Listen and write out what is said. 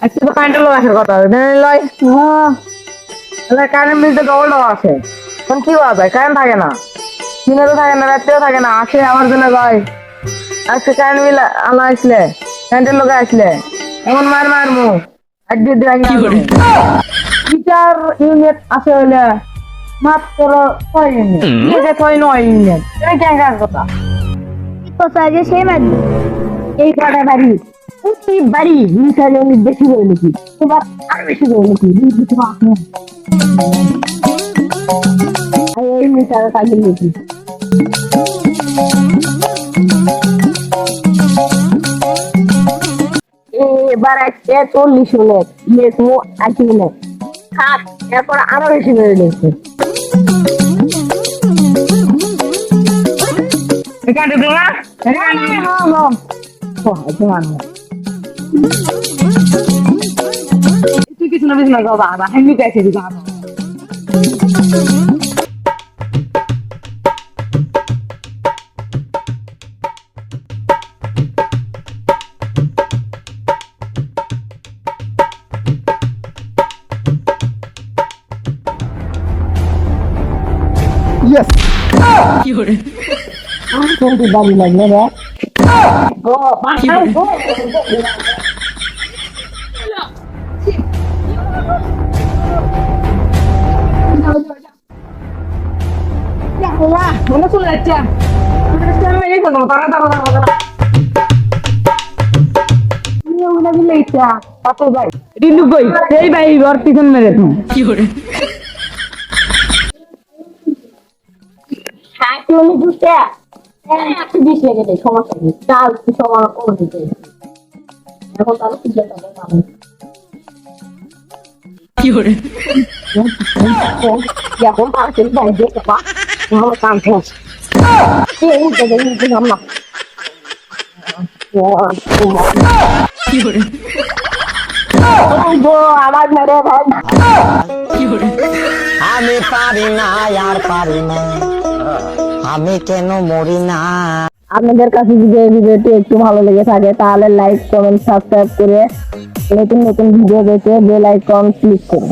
আজকে তো কারেন্টের লোক আসার কথা লয় কারেন্ট বিল তো ডবল ডবল আসে তখন কি বলা যায় কারেন্ট থাকে না দিনে তো থাকে না রাত্রেও থাকে না আসে আমার জন্য লয় আজকে কারেন্ট বিল আলো আসলে কারেন্টের লোক আসলে এমন মারমু এক দিয়ে মিটার ইউনিট আছে হইলে মাত্র 6 ইউনিট 9 ইউনিট কেন কথা কথা যে সেই মারবি এই কটা বাড়ি প্রতি বাড়ি মিটার ইউনিট বেশি করে নাকি এবার আর বেশি করে নাকি এই মিটার কাজে নাকি এবার একটা 40 ইউনিট ইয়েস মো 80 ইউনিট খাট এরপর আরো বেশি করে নিয়েছে এখানে দেবো না এখানে কিছু না কিছু না বাবা হেমি গেছে দিবা Yes. কোনটি বাড়ি লাগলে রে ও বাসায় গো মনে চলে যাচ্ছে তারা কত ভাই রিলু কই এই ভাই ওর পিছন মেরে তুমি কি করে তুমি দুটা একটু বেশি লেগে দেয় সমস্যা নেই চাল সবার করে দিতে এখন তাহলে কি যেতে হবে কি করে এখন পারছেন ভাই দেখতে পা আমার কাম শেষ এই উঠে গেল না কি করে আমার মেরে ভাই কি করে আমি পারি না আর পারি না আমি কেন মরি না। আপনাদের কাছে যদি এই ভিডিওটি একটু ভালো লেগে থাকে তাহলে লাইক কমেন্ট সাবস্ক্রাইব করে নতুন নতুন ভিডিও পেতে বেল আইকন ক্লিক করুন।